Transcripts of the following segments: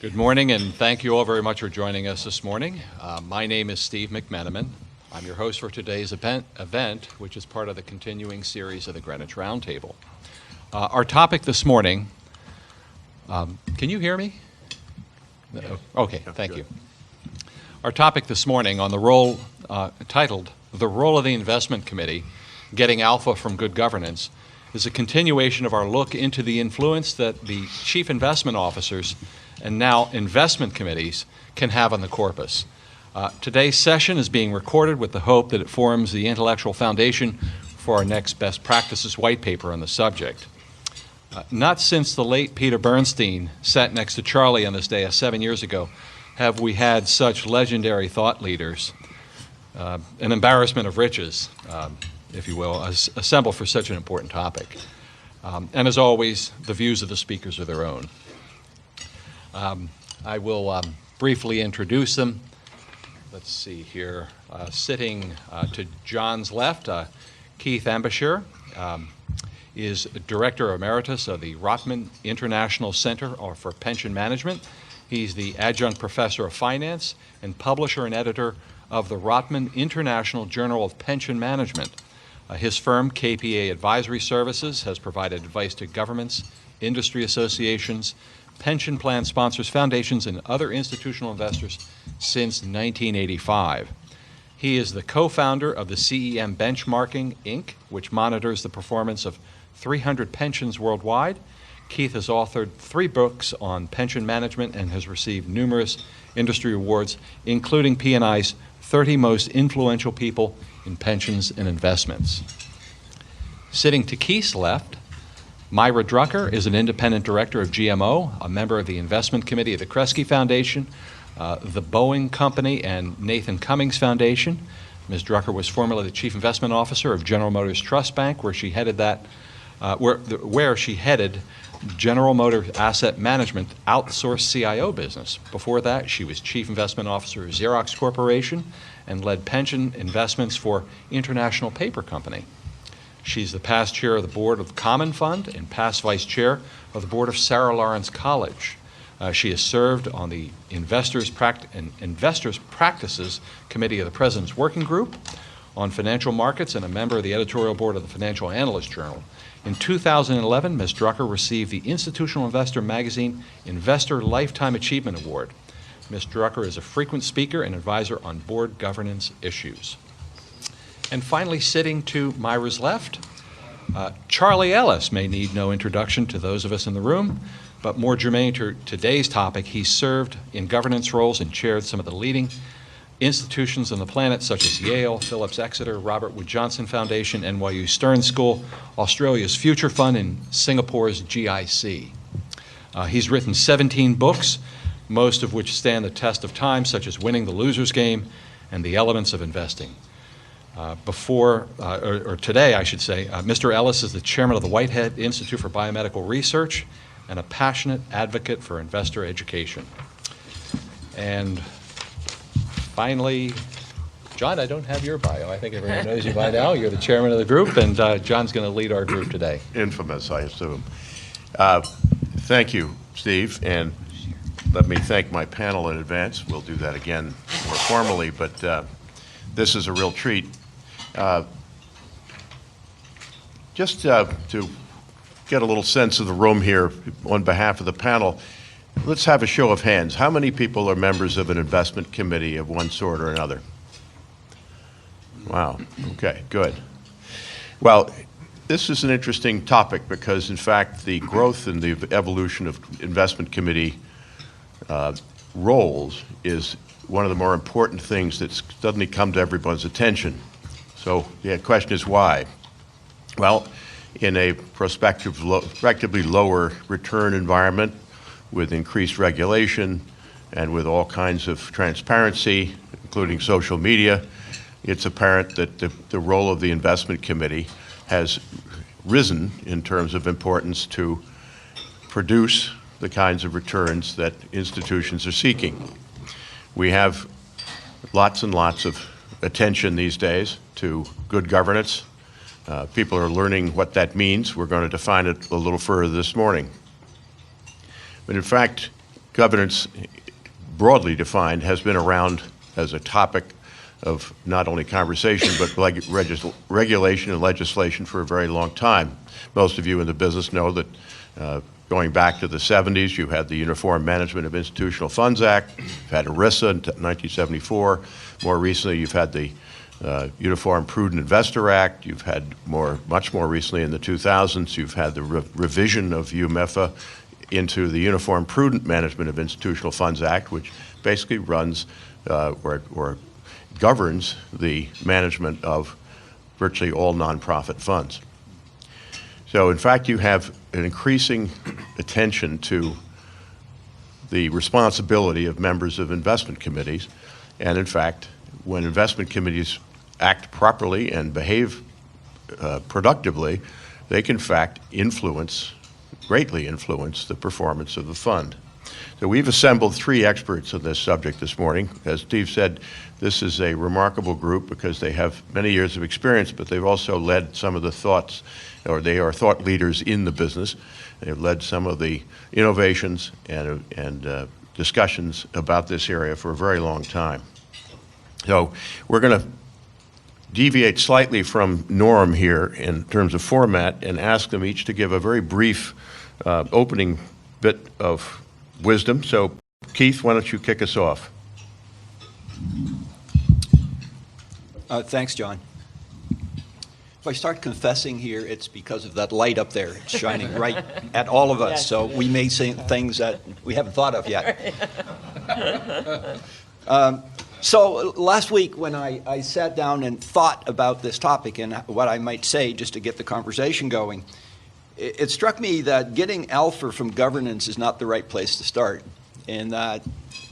Good morning, and thank you all very much for joining us this morning. My name is Steve McMenamin. I'm your host for today's event, which is part of the continuing series of the Greenwich Roundtable. Our topic this morning, can you hear me? Okay, thank you. Our topic this morning on the role, titled The Role of the Investment Committee, Getting Alpha from Good Governance, is a continuation of our look into the influence that the chief investment officers and now investment committees can have on the corpus. Today's session is being recorded with the hope that it forms the intellectual foundation for our next best practices white paper on the subject. Not since the late Peter Bernstein sat next to Charlie on this day 7 years ago have we had such legendary thought leaders, an embarrassment of riches, if you will, assemble for such an important topic. And as always, the views of the speakers are their own. I will briefly introduce them. Let's see here. Sitting to John's left, Keith Ambasher is Director Emeritus of the Rotman International Center for Pension Management. He's the Adjunct Professor of Finance and Publisher and Editor of the Rotman International Journal of Pension Management. His firm, KPA Advisory Services, has provided advice to governments, industry associations, pension plan sponsors, foundations, and other institutional investors since 1985. He is the co-founder of the CEM Benchmarking, Inc., which monitors the performance of 300 pensions worldwide. Keith has authored 3 books on pension management and has received numerous industry awards, including P&I's 30 Most Influential People in Pensions and Investments. Sitting to Keith's left, Myra Drucker is an independent director of GMO, a member of the investment committee of the Kresge Foundation, the Boeing Company, and Nathan Cummings Foundation. Ms. Drucker was formerly the chief investment officer of General Motors Trust Bank, where she headed General Motors Asset Management outsourced CIO business. Before that, she was chief investment officer of Xerox Corporation and led pension investments for International Paper Company. She's the past chair of the board of Common Fund and past vice chair of the board of Sarah Lawrence College. She has served on the Investors Practices Committee of the President's Working Group on Financial Markets and a member of the editorial board of the Financial Analyst Journal. In 2011, Ms. Drucker received the Institutional Investor Magazine Investor Lifetime Achievement Award. Ms. Drucker is a frequent speaker and advisor on board governance issues. And finally, sitting to Myra's left, Charlie Ellis may need no introduction to those of us in the room, but more germane to today's topic, he served in governance roles and chaired some of the leading institutions on the planet, such as Yale, Phillips Exeter, Robert Wood Johnson Foundation, NYU Stern School, Australia's Future Fund, and Singapore's GIC. He's written 17 books, most of which stand the test of time, such as Winning the Loser's Game and The Elements of Investing. Today, I should say, Mr. Ellis is the chairman of the Whitehead Institute for Biomedical Research and a passionate advocate for investor education. And finally, John, I don't have your bio. I think everyone knows you by now. You're the chairman of the group, and John's going to lead our group today. Infamous, I assume. Thank you, Steve, and let me thank my panel in advance. We'll do that again more formally, but this is a real treat. Just to get a little sense of the room here on behalf of the panel, let's have a show of hands. How many people are members of an investment committee of one sort or another? Wow, okay, good. Well, this is an interesting topic because, in fact, the growth and the evolution of investment committee roles is one of the more important things that's suddenly come to everyone's attention. So the question is why? Well, in a prospectively lower return environment with increased regulation and with all kinds of transparency, including social media, it's apparent that the role of the investment committee has risen in terms of importance to produce the kinds of returns that institutions are seeking. We have lots and lots of attention these days to good governance. People are learning what that means. We're going to define it a little further this morning. But in fact, governance, broadly defined, has been around as a topic of not only conversation but regulation and legislation for a very long time. Most of you in the business know that going back to the 70s, you had the Uniform Management of Institutional Funds Act, you've had ERISA in 1974. More recently, you've had the Uniform Prudent Investor Act. You've had much more recently in the 2000s, you've had the revision of UMIFA into the Uniform Prudent Management of Institutional Funds Act, which basically runs or governs the management of virtually all nonprofit funds. So in fact, you have an increasing attention to the responsibility of members of investment committees. And in fact, when investment committees act properly and behave productively, they can in fact greatly influence the performance of the fund. So we've assembled 3 experts on this subject this morning. As Steve said, this is a remarkable group because they have many years of experience, but they've also led some of the thoughts, or they are thought leaders in the business. They've led some of the innovations and discussions about this area for a very long time. So we're going to deviate slightly from norm here in terms of format and ask them each to give a very brief opening bit of wisdom. So Keith, why don't you kick us off? Thanks, John. If I start confessing here, it's because of that light up there. It's shining right at all of us, yes. So we may say things that we haven't thought of yet. So last week when I sat down and thought about this topic and what I might say just to get the conversation going, it struck me that getting alpha from governance is not the right place to start, and that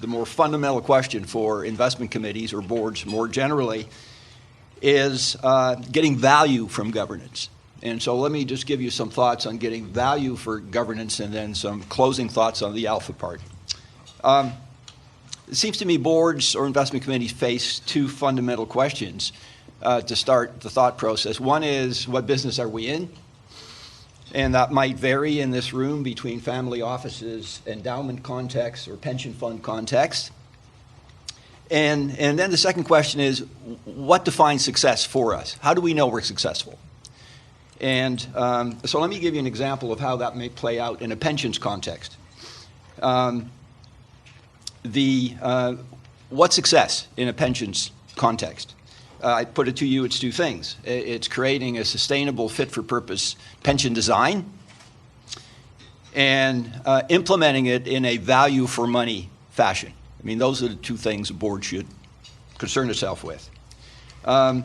the more fundamental question for investment committees or boards more generally is getting value from governance. And so let me just give you some thoughts on getting value for governance and then some closing thoughts on the alpha part. It seems to me boards or investment committees face 2 fundamental questions to start the thought process. One is, what business are we in? And that might vary in this room between family offices, endowment contexts, or pension fund contexts. And then the second question is, what defines success for us? How do we know we're successful? And so let me give you an example of how that may play out in a pensions context. What's success in a pensions context? I put it to you, it's 2 things. It's creating a sustainable, fit-for-purpose pension design and implementing it in a value-for-money fashion. I mean, those are the 2 things a board should concern itself with. And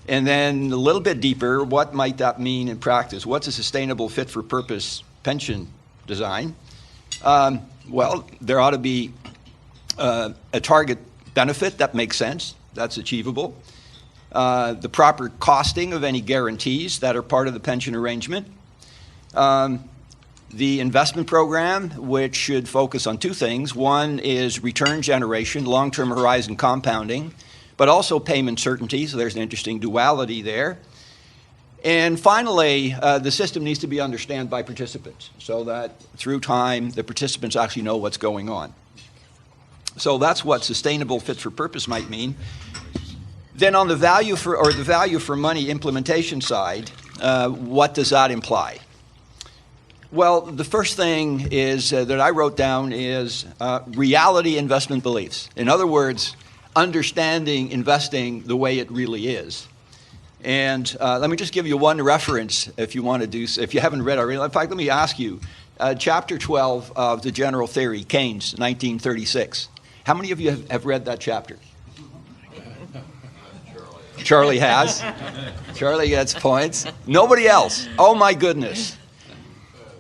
then a little bit deeper, what might that mean in practice? What's a sustainable, fit-for-purpose pension design? Well, there ought to be a target benefit that makes sense, that's achievable. The proper costing of any guarantees that are part of the pension arrangement. The investment program, which should focus on 2 things. One is return generation, long-term horizon compounding, but also payment certainty, so there's an interesting duality there. And finally, the system needs to be understood by participants so that through time, the participants actually know what's going on. So that's what sustainable fit for purpose might mean. Then on the value for money implementation side, what does that imply? Well, the first thing is that I wrote down is reality investment beliefs. In other words, understanding investing the way it really is. And let me just give you one reference if you want to do, if you haven't read already. In fact, let me ask you, chapter 12 of the General Theory, Keynes, 1936. How many of you have read that chapter? Charlie has. Charlie gets points. Nobody else. Oh, my goodness.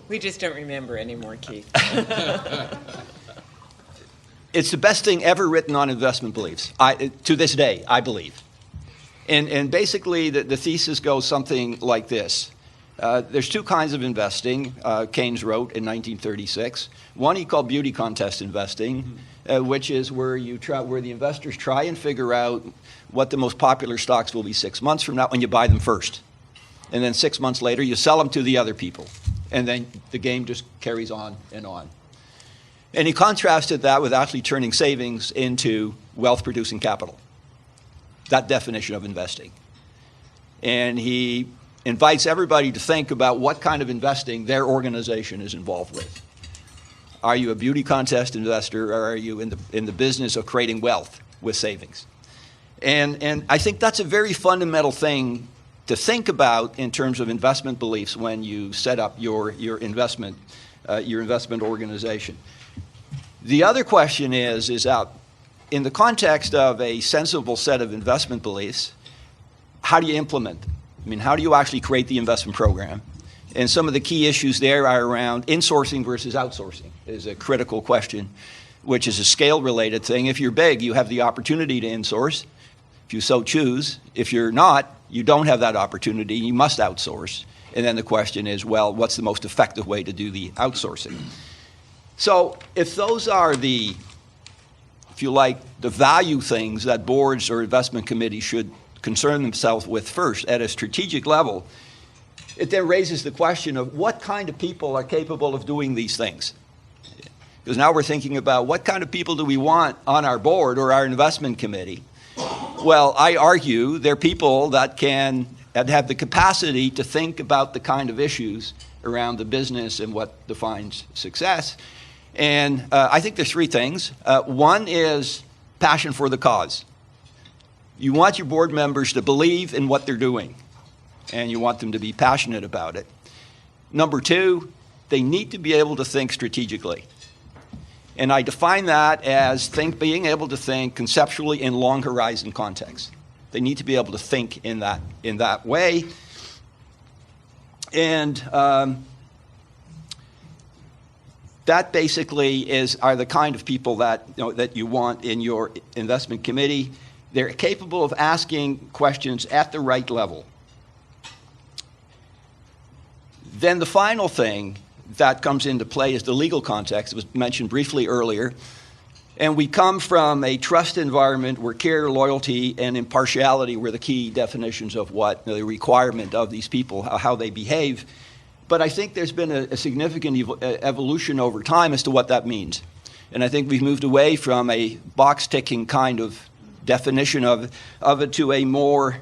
We just don't remember anymore, Keith. It's the best thing ever written on investment beliefs, to this day, I believe. And basically, the thesis goes something like this. There's 2 kinds of investing, Keynes wrote in 1936. One he called beauty contest investing, which is where the investors try and figure out what the most popular stocks will be 6 months from now when you buy them first. And then 6 months later, you sell them to the other people. And then the game just carries on and on. And he contrasted that with actually turning savings into wealth-producing capital, that definition of investing. And he invites everybody to think about what kind of investing their organization is involved with. Are you a beauty contest investor, or are you in the business of creating wealth with savings? And I think that's a very fundamental thing to think about in terms of investment beliefs when you set up your investment organization. The other question is in the context of a sensible set of investment beliefs, how do you implement them? I mean, how do you actually create the investment program? And some of the key issues there are around insourcing versus outsourcing is a critical question, which is a scale-related thing. If you're big, you have the opportunity to insource, if you so choose. If you're not, you don't have that opportunity. You must outsource. And then the question is, well, what's the most effective way to do the outsourcing? So if those are the, if you like, the value things that boards or investment committees should concern themselves with first at a strategic level, it then raises the question of what kind of people are capable of doing these things. Because now we're thinking about what kind of people do we want on our board or our investment committee. Well, I argue they're people that have the capacity to think about the kind of issues around the business and what defines success. And I think there's three things. One is passion for the cause. You want your board members to believe in what they're doing, and you want them to be passionate about it. Number two, they need to be able to think strategically. And I define that as being able to think conceptually in long horizon contexts. They need to be able to think in that way. And that basically are the kind of people that you want in your investment committee. They're capable of asking questions at the right level. Then the final thing that comes into play is the legal context. It was mentioned briefly earlier. And we come from a trust environment where care, loyalty, and impartiality were the key definitions of what the requirement of these people, how they behave. But I think there's been a significant evolution over time as to what that means. And I think we've moved away from a box-ticking kind of definition of it to a more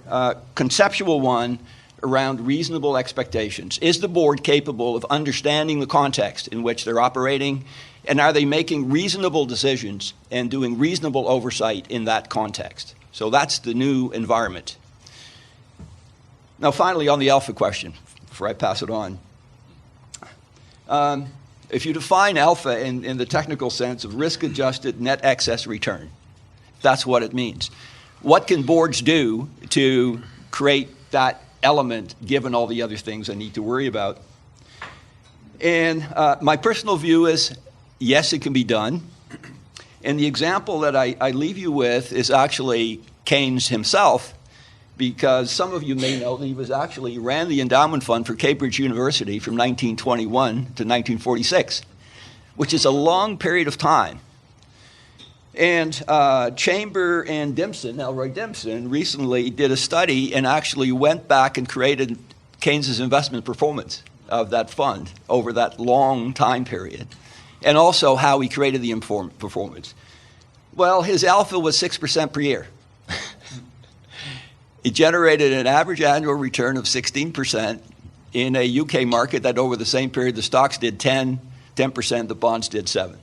conceptual one around reasonable expectations. Is the board capable of understanding the context in which they're operating, and are they making reasonable decisions and doing reasonable oversight in that context? So that's the new environment. Now, finally, on the alpha question, before I pass it on. If you define alpha in the technical sense of risk-adjusted net excess return, that's what it means. What can boards do to create that element given all the other things I need to worry about? And my personal view is, yes, it can be done. And the example that I leave you with is actually Keynes himself, because some of you may know that he ran the endowment fund for Cambridge University from 1921 to 1946, which is a long period of time. And Chamber and Dimson, Elroy Dimson, recently did a study and actually went back and created Keynes's investment performance of that fund over that long time period, and also how he created the performance. Well, his alpha was 6% per year. He generated an average annual return of 16% in a UK market that over the same period the stocks did 10%, the bonds did 7%.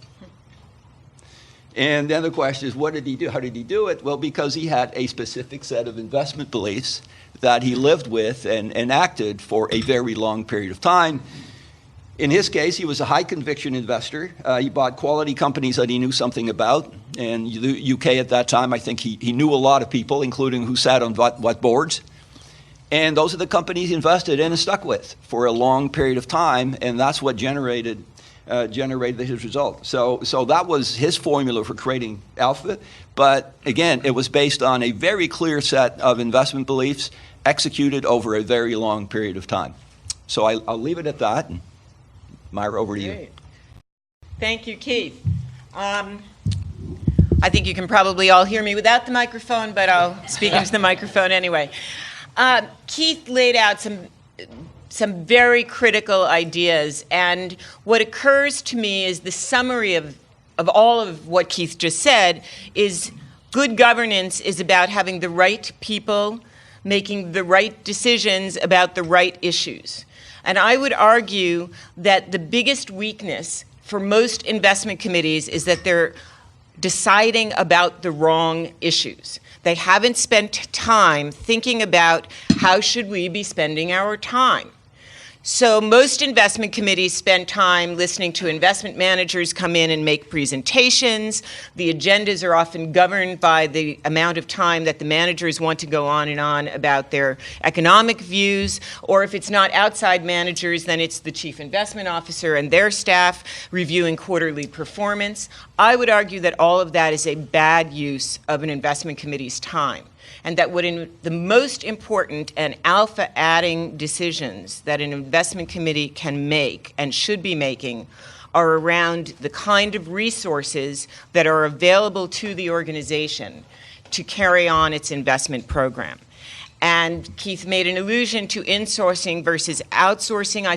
And then the question is, what did he do? How did he do it? Well, because he had a specific set of investment beliefs that he lived with and enacted for a very long period of time. In his case, he was a high-conviction investor. He bought quality companies that he knew something about. And the UK at that time, I think he knew a lot of people, including who sat on what boards. And those are the companies he invested in and stuck with for a long period of time, and that's what generated his result. So that was his formula for creating alpha. But again, it was based on a very clear set of investment beliefs executed over a very long period of time. So I'll leave it at that. And Myra, over to you. Thank you, Keith. I think you can probably all hear me without the microphone, but I'll speak into the microphone anyway. Keith laid out some very critical ideas, and what occurs to me is the summary of of all of what Keith just said is good governance is about having the right people making the right decisions about the right issues. And I would argue that the biggest weakness for most investment committees is that they're deciding about the wrong issues. They haven't spent time thinking about how should we be spending our time. So most investment committees spend time listening to investment managers come in and make presentations. The agendas are often governed by the amount of time that the managers want to go on and on about their economic views, or if it's not outside managers, then it's the chief investment officer and their staff reviewing quarterly performance. I would argue that all of that is a bad use of an investment committee's time, and that the most important and alpha-adding decisions that an investment committee can make and should be making are around the kind of resources that are available to the organization to carry on its investment program. And Keith made an allusion to insourcing versus outsourcing. I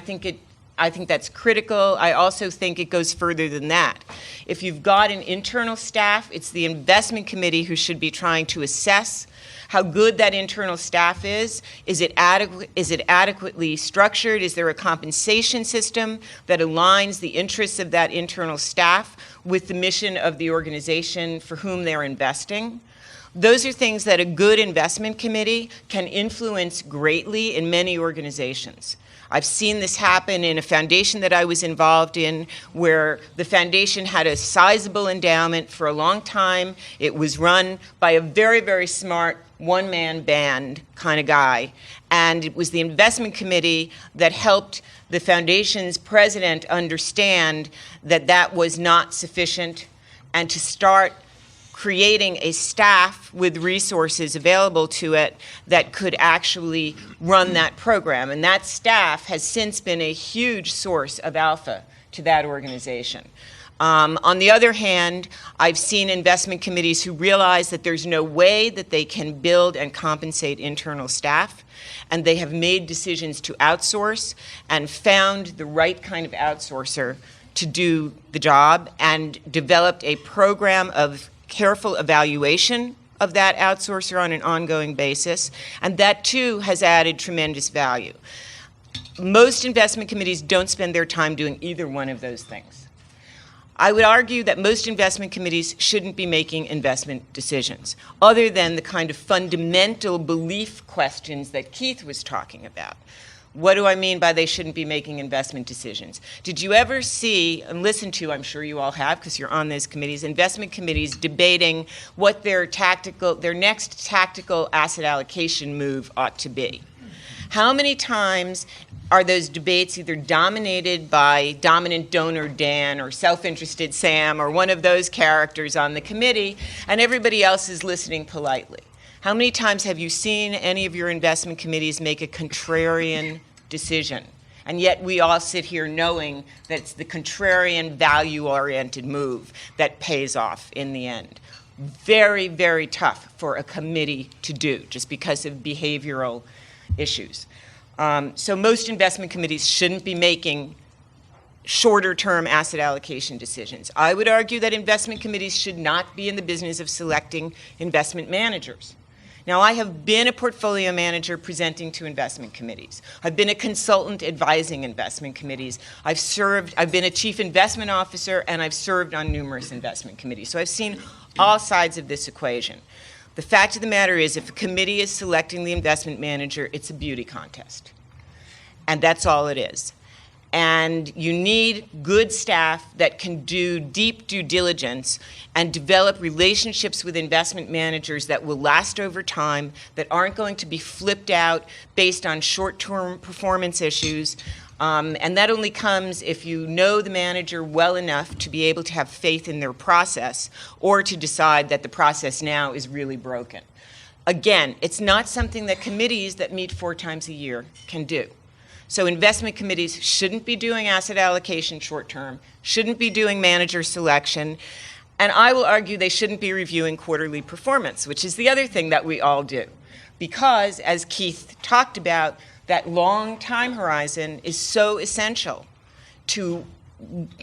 think that's critical. I also think it goes further than that. If you've got an internal staff, it's the investment committee who should be trying to assess how good that internal staff is. Is it adequately structured? Is there a compensation system that aligns the interests of that internal staff with the mission of the organization for whom they're investing? Those are things that a good investment committee can influence greatly in many organizations. I've seen this happen in a foundation that I was involved in, where the foundation had a sizable endowment for a long time. It was run by a very, very smart one-man band kind of guy. And it was the investment committee that helped the foundation's president understand that that was not sufficient, and to start creating a staff with resources available to it that could actually run that program. And that staff has since been a huge source of alpha to that organization. On the other hand, I've seen investment committees who realize that there's no way that they can build and compensate internal staff, and they have made decisions to outsource and found the right kind of outsourcer to do the job, and developed a program of careful evaluation of that outsourcer on an ongoing basis, and that too has added tremendous value. Most investment committees don't spend their time doing either one of those things. I would argue that most investment committees shouldn't be making investment decisions, other than the kind of fundamental belief questions that Keith was talking about. What do I mean by they shouldn't be making investment decisions? Did you ever see and listen to, I'm sure you all have because you're on those committees, investment committees debating what their next tactical asset allocation move ought to be? How many times are those debates either dominated by dominant donor Dan or self-interested Sam or one of those characters on the committee, and everybody else is listening politely? How many times have you seen any of your investment committees make a contrarian decision? And yet we all sit here knowing that it's the contrarian, value-oriented move that pays off in the end. Very, very tough for a committee to do, just because of behavioral issues. So most investment committees shouldn't be making shorter-term asset allocation decisions. I would argue that investment committees should not be in the business of selecting investment managers. Now, I have been a portfolio manager presenting to investment committees. I've been a consultant advising investment committees. I've been a chief investment officer, and I've served on numerous investment committees. So I've seen all sides of this equation. The fact of the matter is, if a committee is selecting the investment manager, it's a beauty contest. And that's all it is. And you need good staff that can do deep due diligence and develop relationships with investment managers that will last over time, that aren't going to be flipped out based on short-term performance issues. And that only comes if you know the manager well enough to be able to have faith in their process, or to decide that the process now is really broken. Again, it's not something that committees that meet 4 times a year can do. So investment committees shouldn't be doing asset allocation short-term, shouldn't be doing manager selection, and I will argue they shouldn't be reviewing quarterly performance, which is the other thing that we all do. Because, as Keith talked about, that long time horizon is so essential to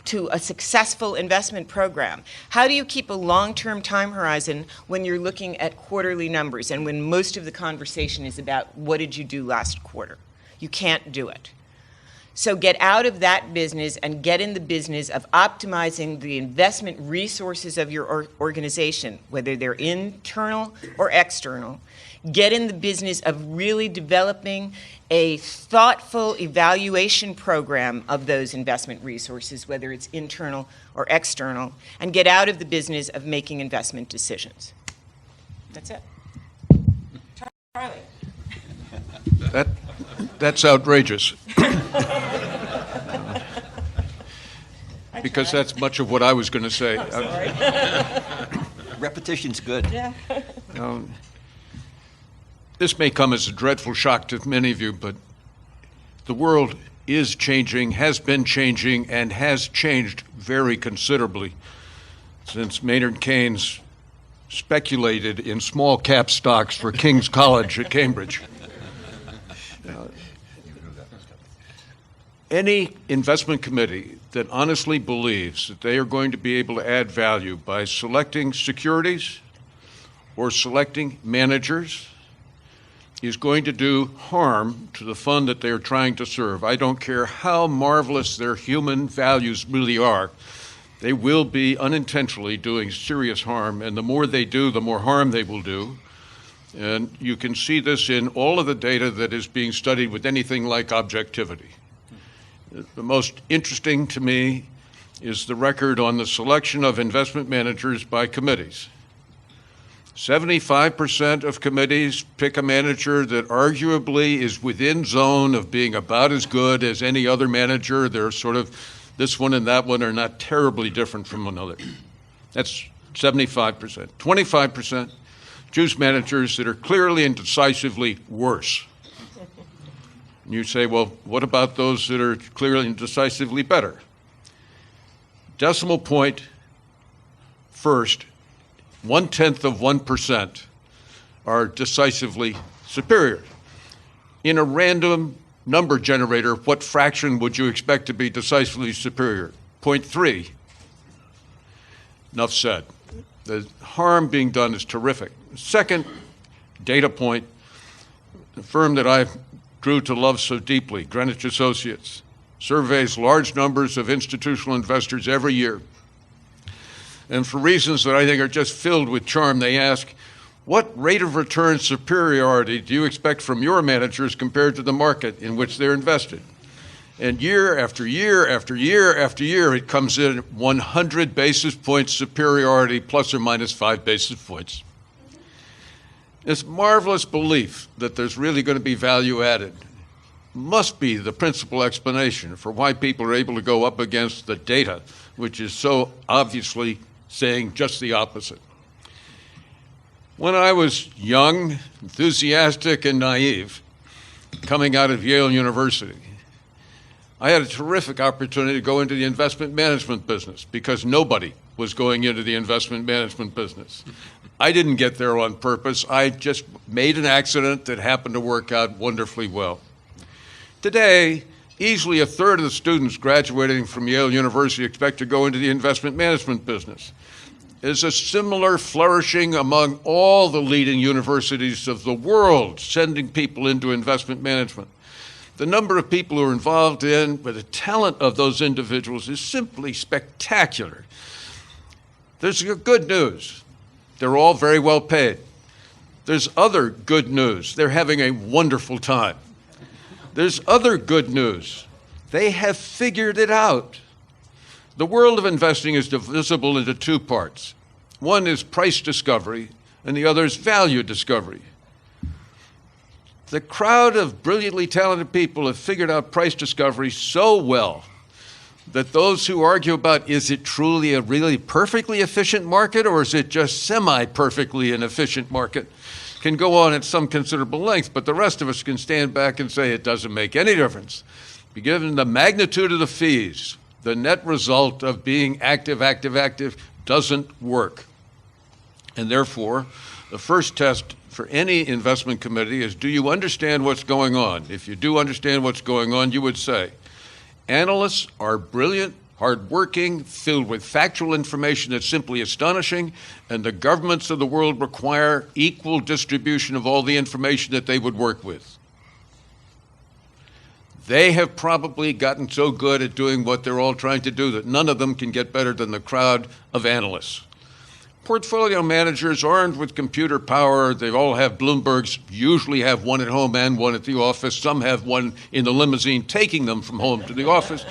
to a successful investment program? How do you keep a long-term time horizon when you're looking at quarterly numbers and when most of the conversation is about what did you do last quarter? You can't do it. So get out of that business and get in the business of optimizing the investment resources of your organization, whether they're internal or external. Get in the business of really developing a thoughtful evaluation program of those investment resources, whether it's internal or external, and get out of the business of making investment decisions. That's it. Charlie. That's outrageous. Because that's much of what I was going to say. Repetition's good. Yeah. This may come as a dreadful shock to many of you, but the world is changing, has been changing, and has changed very considerably since Maynard Keynes speculated in small cap stocks for King's College at Cambridge. Any investment committee that honestly believes that they are going to be able to add value by selecting securities or selecting managers is going to do harm to the fund that they are trying to serve. I don't care how marvelous their human values really are. They will be unintentionally doing serious harm, and the more they do, the more harm they will do. And you can see this in all of the data that is being studied with anything like objectivity. The most interesting to me is the record on the selection of investment managers by committees. 75% of committees pick a manager that arguably is within zone of being about as good as any other manager. They're sort of, this one and that one are not terribly different from one another. That's 75%. 25% choose managers that are clearly and decisively worse. And you say, well, what about those that are clearly and decisively better? Decimal point first, 0.1% are decisively superior. In a random number generator, what fraction would you expect to be decisively superior? 0.3. Enough said. The harm being done is terrific. Second data point, the firm that I grew to love so deeply, Greenwich Associates, surveys large numbers of institutional investors every year. And for reasons that I think are just filled with charm, they ask, what rate of return superiority do you expect from your managers compared to the market in which they're invested? And year after year after year after year, it comes in 100 basis points superiority plus or minus 5 basis points. This marvelous belief that there's really going to be value added must be the principal explanation for why people are able to go up against the data, which is so obviously saying just the opposite. When I was young, enthusiastic, and naive, coming out of Yale University, I had a terrific opportunity to go into the investment management business because nobody was going into the investment management business. I didn't get there on purpose. I just made an accident that happened to work out wonderfully well. Today, easily a third of the students graduating from Yale University expect to go into the investment management business. There's a similar flourishing among all the leading universities of the world, sending people into investment management. The number of people who are involved in, with the talent of those individuals is simply spectacular. There's good news. They're all very well paid. There's other good news. They're having a wonderful time. There's other good news. They have figured it out. The world of investing is divisible into two parts. One is price discovery, and the other is value discovery. The crowd of brilliantly talented people have figured out price discovery so well that those who argue about is it truly a really perfectly efficient market or is it just semi-perfectly an efficient market can go on at some considerable length, but the rest of us can stand back and say it doesn't make any difference. Given the magnitude of the fees, the net result of being active doesn't work. And therefore, the first test for any investment committee is, do you understand what's going on? If you do understand what's going on, you would say, analysts are brilliant, hardworking, filled with factual information that's simply astonishing, and the governments of the world require equal distribution of all the information that they would work with. They have probably gotten so good at doing what they're all trying to do that none of them can get better than the crowd of analysts. Portfolio managers armed with computer power, they all have Bloombergs, usually have one at home and one at the office. Some have one in the limousine taking them from home to the office.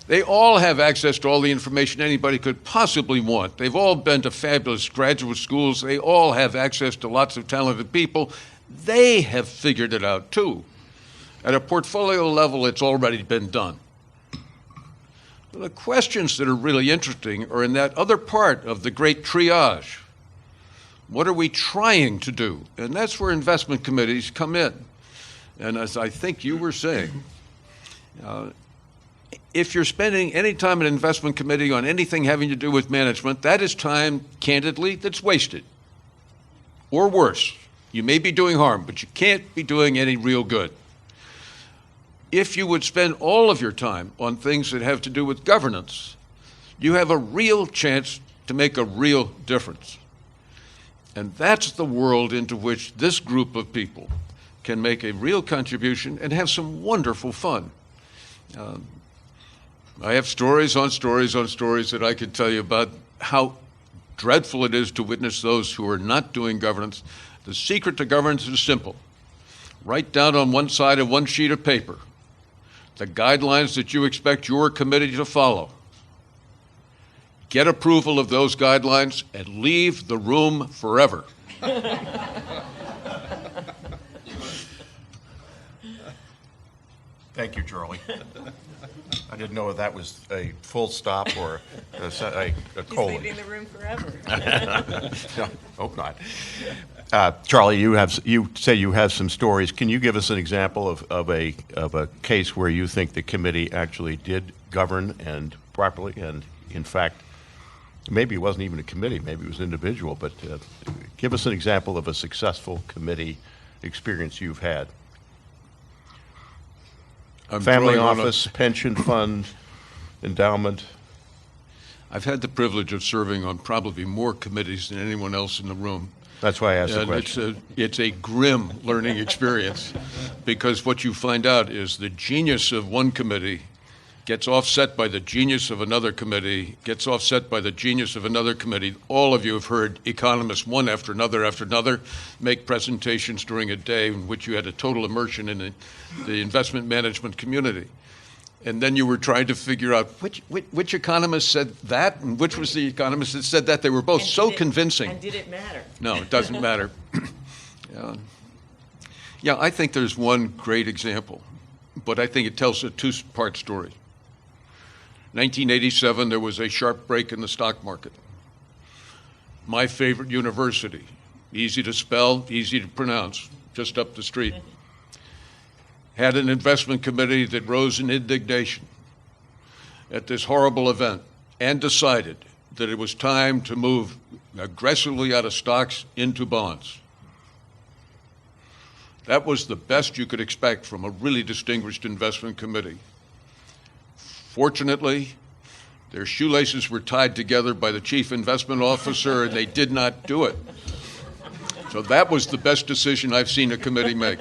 They all have access to all the information anybody could possibly want. They've all been to fabulous graduate schools. They all have access to lots of talented people. They have figured it out too. At a portfolio level, it's already been done. The questions that are really interesting are in that other part of the great triage. What are we trying to do? And that's where investment committees come in. And as I think you were saying, if you're spending any time in an investment committee on anything having to do with management, that is time, candidly, that's wasted. Or worse, you may be doing harm, but you can't be doing any real good. If you would spend all of your time on things that have to do with governance, you have a real chance to make a real difference. And that's the world into which this group of people can make a real contribution and have some wonderful fun. I have stories on stories on stories that I could tell you about how dreadful it is to witness those who are not doing governance. The secret to governance is simple. Write down on one side of one sheet of paper the guidelines that you expect your committee to follow. Get approval of those guidelines and leave the room forever. Thank you, Charlie. I didn't know if that was a full stop or a colon. He's leaving the room forever. No, hope not. Charlie, you say you have some stories. Can you give us an example of a case where you think the committee actually did govern and properly, and in fact, maybe it wasn't even a committee, maybe it was individual, but give us an example of a successful committee experience you've had. Family office, pension fund, endowment. I've had the privilege of serving on probably more committees than anyone else in the room. That's why I asked the And question. it's a grim learning experience, because what you find out is the genius of one committee gets offset by the genius of another committee, gets offset by the genius of another committee. All of you have heard economists, one after another, make presentations during a day in which you had a total immersion in the investment management community. And then you were trying to figure out which economist said that and which was the economist that said that. They were both so convincing. And did it matter? No, it doesn't matter. Yeah, I think there's one great example, but I think it tells a two-part story. 1987, there was a sharp break in the stock market. My favorite university, easy to spell, easy to pronounce, just up the street, had an investment committee that rose in indignation at this horrible event and decided that it was time to move aggressively out of stocks into bonds. That was the best you could expect from a really distinguished investment committee. Fortunately, their shoelaces were tied together by the chief investment officer, and they did not do it. So that was the best decision I've seen a committee make.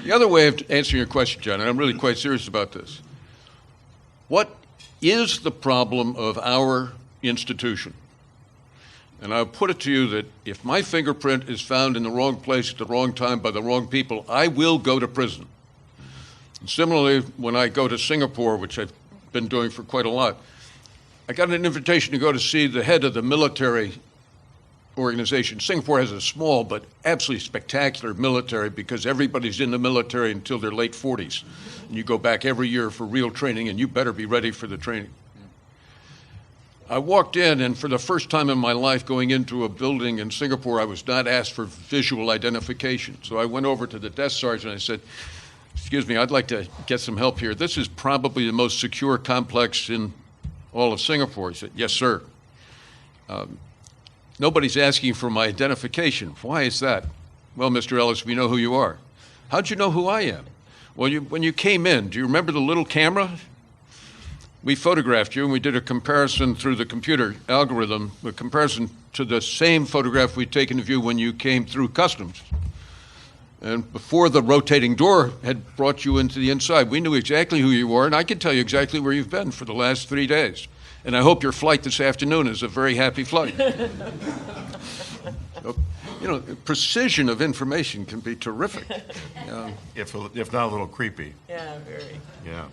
The other way of answering your question, John, and I'm really quite serious about this, what is the problem of our institution? And I'll put it to you that if my fingerprint is found in the wrong place at the wrong time by the wrong people, I will go to prison. And similarly, when I go to Singapore, which I've been doing for quite a lot, I got an invitation to go to see the head of the military organization. Singapore has a small but absolutely spectacular military because everybody's in the military until their late 40s. And you go back every year for real training, and you better be ready for the training. I walked in, and for the first time in my life going into a building in Singapore, I was not asked for visual identification. So I went over to the desk sergeant and I said, "Excuse me, I'd like to get some help here. This is probably the most secure complex in all of Singapore." He said, "Yes, sir." Nobody's asking for my identification. Why is that? "Well, Mr. Ellis, we know who you are." "How'd you know who I am?" Well, when you came in, do you remember the little camera? We photographed you, and we did a comparison through the computer algorithm, a comparison to the same photograph we'd taken of you when you came through customs. And before the rotating door had brought you into the inside, we knew exactly who you were, and I can tell you exactly where you've been for the last 3 days. And I hope your flight this afternoon is a very happy flight. So, you know, precision of information can be terrific. If not a little creepy. Yeah, very. Yeah.